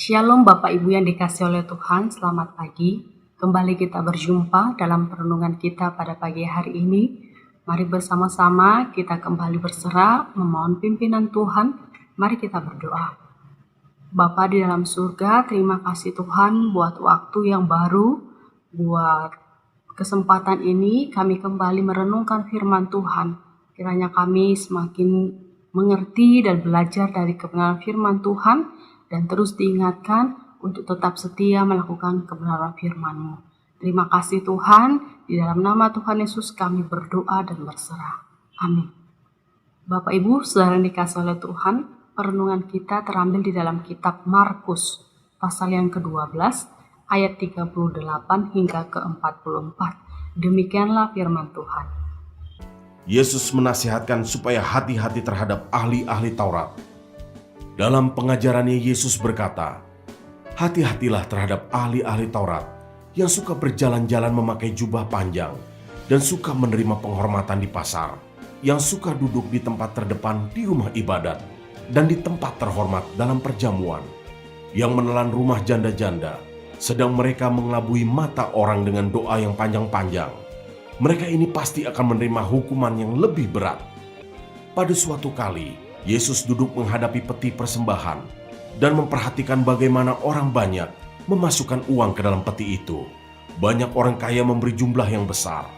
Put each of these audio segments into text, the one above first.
Shalom Bapak Ibu yang dikasihi oleh Tuhan, selamat pagi. Kembali kita berjumpa dalam perenungan kita pada pagi hari ini. Mari bersama-sama kita kembali berserah, memohon pimpinan Tuhan. Mari kita berdoa. Bapa di dalam surga, terima kasih Tuhan buat waktu yang baru, buat kesempatan ini kami kembali merenungkan firman Tuhan. Kiranya kami semakin mengerti dan belajar dari kebenaran firman Tuhan, dan terus diingatkan untuk tetap setia melakukan kebenaran firman-Mu. Terima kasih Tuhan, di dalam nama Tuhan Yesus kami berdoa dan berserah. Amin. Bapak Ibu, saudara yang dikasihi oleh Tuhan, perenungan kita terambil di dalam kitab Markus, pasal yang ke-12, ayat 38 hingga ke-44. Demikianlah firman Tuhan. Yesus menasihatkan supaya hati-hati terhadap ahli-ahli Taurat. Dalam pengajarannya Yesus berkata, "Hati-hatilah terhadap ahli-ahli Taurat yang suka berjalan-jalan memakai jubah panjang dan suka menerima penghormatan di pasar, yang suka duduk di tempat terdepan di rumah ibadat dan di tempat terhormat dalam perjamuan, yang menelan rumah janda-janda, sedang mereka mengelabui mata orang dengan doa yang panjang-panjang. Mereka ini pasti akan menerima hukuman yang lebih berat." Pada suatu kali, Yesus duduk menghadapi peti persembahan dan memperhatikan bagaimana orang banyak memasukkan uang ke dalam peti itu. Banyak orang kaya memberi jumlah yang besar.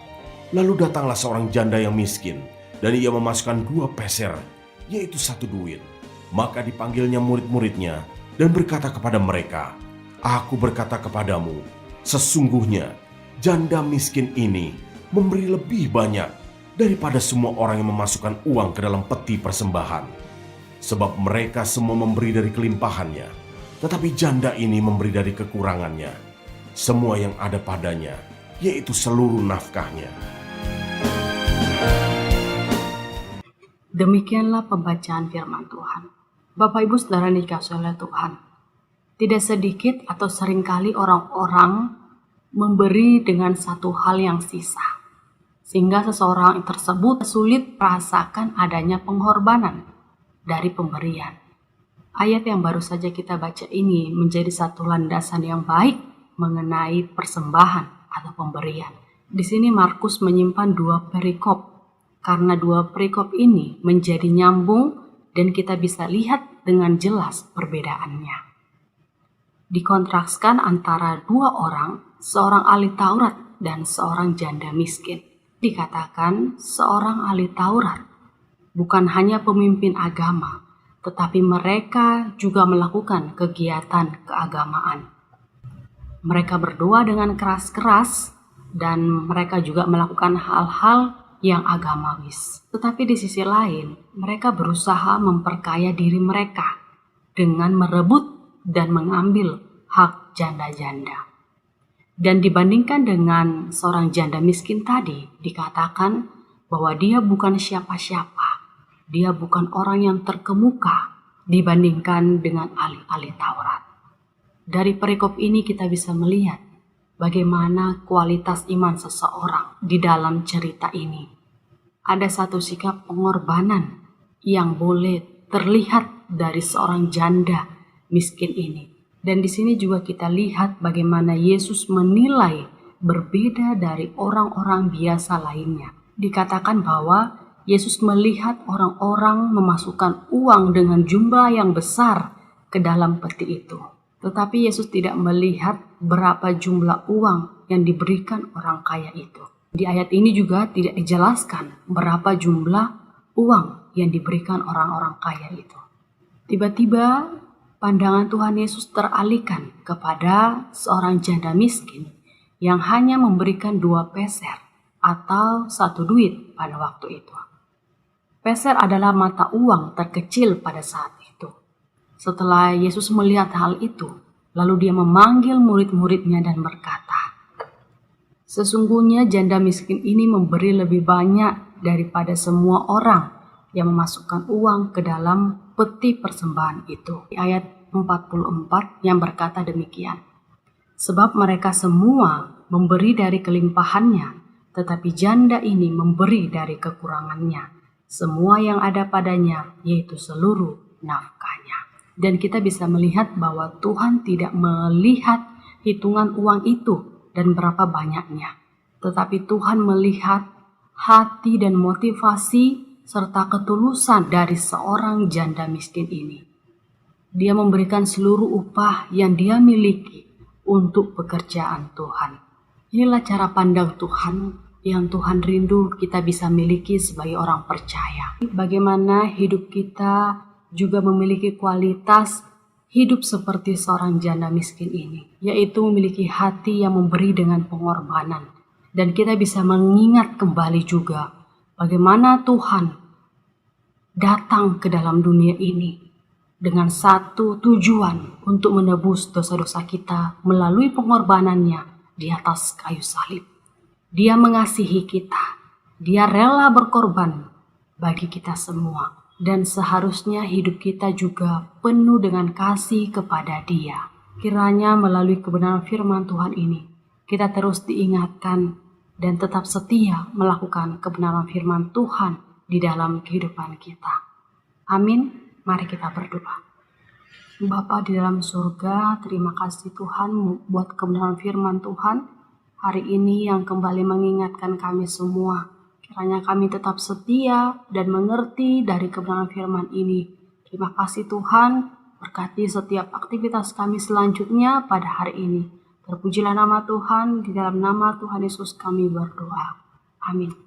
Lalu datanglah seorang janda yang miskin, dan ia memasukkan 2 peser, yaitu 1 duit. Maka dipanggilnya murid-muridnya dan berkata kepada mereka, "Aku berkata kepadamu, sesungguhnya janda miskin ini memberi lebih banyak daripada semua orang yang memasukkan uang ke dalam peti persembahan. Sebab mereka semua memberi dari kelimpahannya, tetapi janda ini memberi dari kekurangannya, semua yang ada padanya, yaitu seluruh nafkahnya." Demikianlah pembacaan firman Tuhan. Bapak Ibu saudara dikasihi oleh Tuhan, tidak sedikit atau seringkali orang-orang memberi dengan satu hal yang sisa, sehingga seseorang tersebut sulit merasakan adanya pengorbanan dari pemberian. Ayat yang baru saja kita baca ini menjadi satu landasan yang baik mengenai persembahan atau pemberian. Di sini Markus menyimpan 2 perikop, karena 2 perikop ini menjadi nyambung dan kita bisa lihat dengan jelas perbedaannya. Dikontraskan antara 2 orang, seorang ahli Taurat dan seorang janda miskin. Dikatakan seorang ahli Taurat bukan hanya pemimpin agama, tetapi mereka juga melakukan kegiatan keagamaan. Mereka berdoa dengan keras-keras dan mereka juga melakukan hal-hal yang agamamis. Tetapi di sisi lain, mereka berusaha memperkaya diri mereka dengan merebut dan mengambil hak janda-janda. Dan dibandingkan dengan seorang janda miskin tadi, dikatakan bahwa dia bukan siapa-siapa. Dia bukan orang yang terkemuka dibandingkan dengan ahli-ahli Taurat. Dari perikop ini kita bisa melihat bagaimana kualitas iman seseorang di dalam cerita ini. Ada satu sikap pengorbanan yang boleh terlihat dari seorang janda miskin ini. Dan di sini juga kita lihat bagaimana Yesus menilai berbeda dari orang-orang biasa lainnya. Dikatakan bahwa Yesus melihat orang-orang memasukkan uang dengan jumlah yang besar ke dalam peti itu. Tetapi Yesus tidak melihat berapa jumlah uang yang diberikan orang kaya itu. Di ayat ini juga tidak dijelaskan berapa jumlah uang yang diberikan orang-orang kaya itu. Tiba-tiba pandangan Tuhan Yesus teralihkan kepada seorang janda miskin yang hanya memberikan 2 peser atau 1 duit pada waktu itu. Peser adalah mata uang terkecil pada saat itu. Setelah Yesus melihat hal itu, lalu dia memanggil murid-muridnya dan berkata, "Sesungguhnya janda miskin ini memberi lebih banyak daripada semua orang yang memasukkan uang ke dalam peti persembahan itu." Di ayat 44 yang berkata demikian, "Sebab mereka semua memberi dari kelimpahannya, tetapi janda ini memberi dari kekurangannya, semua yang ada padanya, yaitu seluruh nafkahnya." Dan kita bisa melihat bahwa Tuhan tidak melihat hitungan uang itu dan berapa banyaknya. Tetapi Tuhan melihat hati dan motivasi serta ketulusan dari seorang janda miskin ini. Dia memberikan seluruh upah yang dia miliki untuk pekerjaan Tuhan. Inilah cara pandang Tuhan yang Tuhan rindu kita bisa miliki sebagai orang percaya. Bagaimana hidup kita juga memiliki kualitas hidup seperti seorang janda miskin ini, yaitu memiliki hati yang memberi dengan pengorbanan. Dan kita bisa mengingat kembali juga bagaimana Tuhan datang ke dalam dunia ini dengan satu tujuan untuk menebus dosa-dosa kita melalui pengorbanannya di atas kayu salib. Dia mengasihi kita, dia rela berkorban bagi kita semua. Dan seharusnya hidup kita juga penuh dengan kasih kepada Dia. Kiranya melalui kebenaran firman Tuhan ini, kita terus diingatkan dan tetap setia melakukan kebenaran firman Tuhan di dalam kehidupan kita. Amin. Mari kita berdoa. Bapa di dalam surga, terima kasih Tuhan buat kebenaran firman Tuhan hari ini yang kembali mengingatkan kami semua. Kiranya kami tetap setia dan mengerti dari kebenaran firman ini. Terima kasih Tuhan, berkati setiap aktivitas kami selanjutnya pada hari ini. Terpujilah nama Tuhan, di dalam nama Tuhan Yesus kami berdoa. Amin.